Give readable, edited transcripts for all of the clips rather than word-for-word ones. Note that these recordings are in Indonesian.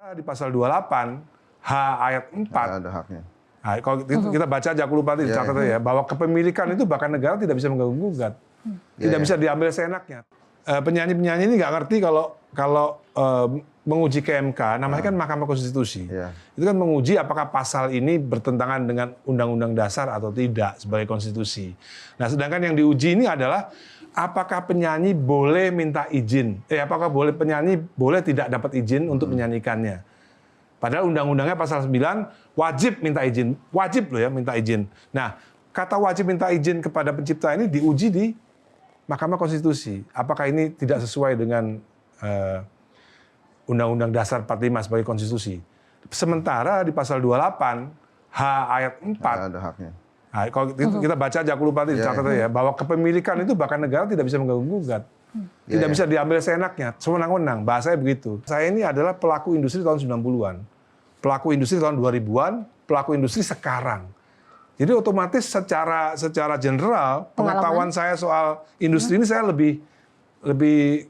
Di pasal 28 H ayat 4 ada haknya. Nah, kalau kita baca aja, aku lupa tadi catat ya, bahwa kepemilikan itu bahkan negara tidak bisa mengganggu-gugat, tidak bisa diambil seenaknya. Penyanyi-penyanyi ini nggak ngerti kalau menguji ke MK, namanya kan Mahkamah Konstitusi. Itu kan menguji apakah pasal ini bertentangan dengan Undang-Undang Dasar atau tidak sebagai konstitusi. Nah, sedangkan yang diuji ini adalah apakah penyanyi boleh minta izin? Apakah penyanyi boleh tidak dapat izin untuk menyanyikannya? Padahal undang-undangnya pasal 9 wajib minta izin. Wajib loh ya minta izin. Nah, kata wajib minta izin kepada pencipta ini diuji di Mahkamah Konstitusi. Apakah ini tidak sesuai dengan Undang-Undang Dasar 45 sebagai konstitusi? Sementara di pasal 28 H ayat 4 ada haknya. Nah, kalau kita baca aja, aku lupa tadi catat ya, bahwa kepemilikan itu bahkan negara tidak bisa mengganggu-gugat. Tidak bisa diambil seenaknya, sewenang-wenang, bahasanya begitu. Saya ini adalah pelaku industri tahun 90-an. Pelaku industri tahun 2000-an, pelaku industri sekarang. Jadi otomatis secara general, pengetahuan saya soal industri ini saya lebih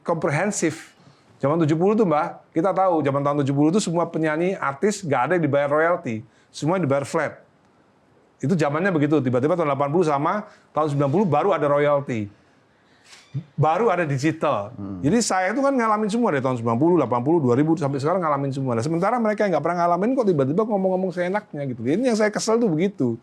komprehensif. Zaman 70 tuh Mbak, kita tahu zaman tahun 70 itu semua penyanyi, artis nggak ada yang dibayar royalti. Semua dibayar flat. Itu zamannya begitu, tiba-tiba tahun 80 sama tahun 90 baru ada royalti. Baru ada digital. Jadi saya itu kan ngalamin semua dari tahun 90, 80, 2000 sampai sekarang ngalamin semua. Nah, sementara mereka yang nggak pernah ngalamin kok tiba-tiba ngomong-ngomong seenaknya gitu. Ini yang saya kesel tuh begitu.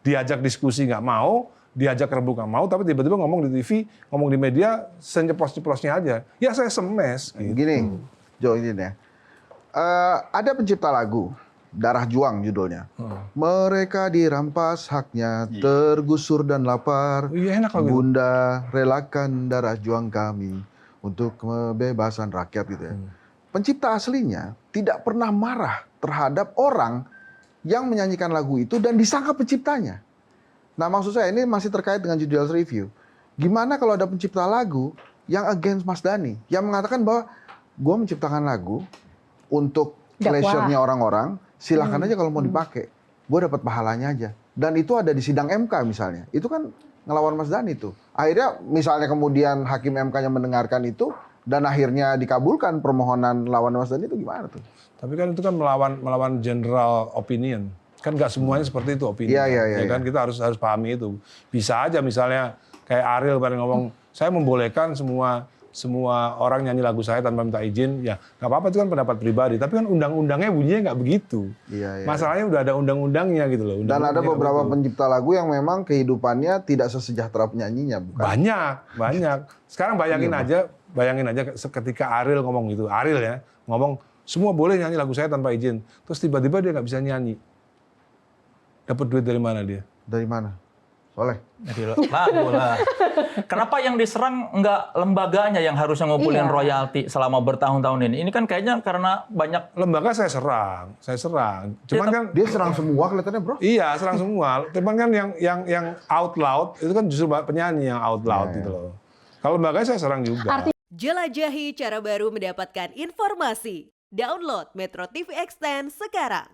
Diajak diskusi nggak mau, diajak rebut nggak mau, tapi tiba-tiba ngomong di TV, ngomong di media, senyeplos-nyeplosnya aja. Ya saya semes. Gitu. Gini, Jo, ini ya. Ada pencipta lagu, Darah Juang judulnya. Mereka dirampas haknya, tergusur dan lapar. Enak kalau Bunda relakan darah juang kami untuk kebebasan rakyat gitu ya. Pencipta aslinya tidak pernah marah terhadap orang yang menyanyikan lagu itu dan disangka penciptanya. Nah, maksud saya ini masih terkait dengan judicial review. Gimana kalau ada pencipta lagu yang against Mas Dhani, yang mengatakan bahwa gue menciptakan lagu untuk pleasure-nya orang-orang, silahkan aja kalau mau dipakai, gue dapat pahalanya aja. Dan itu ada di sidang MK misalnya, itu kan ngelawan Mas Dhani tuh. Akhirnya misalnya kemudian hakim MK-nya mendengarkan itu, dan akhirnya dikabulkan permohonan lawan Mas Dhani itu gimana tuh? Tapi kan itu kan melawan general opinion. Kan nggak semuanya seperti itu opini. Iya. Kan kita harus pahami itu. Bisa aja misalnya kayak Ariel pada ngomong, saya membolehkan semua orang nyanyi lagu saya tanpa minta izin, ya nggak apa-apa, itu kan pendapat pribadi. Tapi kan undang-undangnya bunyinya nggak begitu. Masalahnya udah ada undang-undangnya gitu loh. Dan ada beberapa pencipta lagu yang memang kehidupannya tidak sesejahtera penyanyinya, bukan? Banyak. Sekarang bayangin aja ketika Ariel ngomong gitu, Ariel ya ngomong semua boleh nyanyi lagu saya tanpa izin, terus tiba-tiba dia nggak bisa nyanyi, dapat duit dari mana dia? Dari mana? Soleh? Dari lagu lah. Kenapa yang diserang nggak lembaganya yang harusnya ngumpulin royalti selama bertahun-tahun ini? Ini kan kayaknya karena banyak lembaga saya serang. Cuman kan dia serang semua kelihatannya, Bro. Iya, serang semua. Cuman kan yang out loud itu kan justru penyanyi yang out loud gitu loh. Kalau lembaga saya serang juga. Jelajahi cara baru mendapatkan informasi. Download Metro TV Extend sekarang.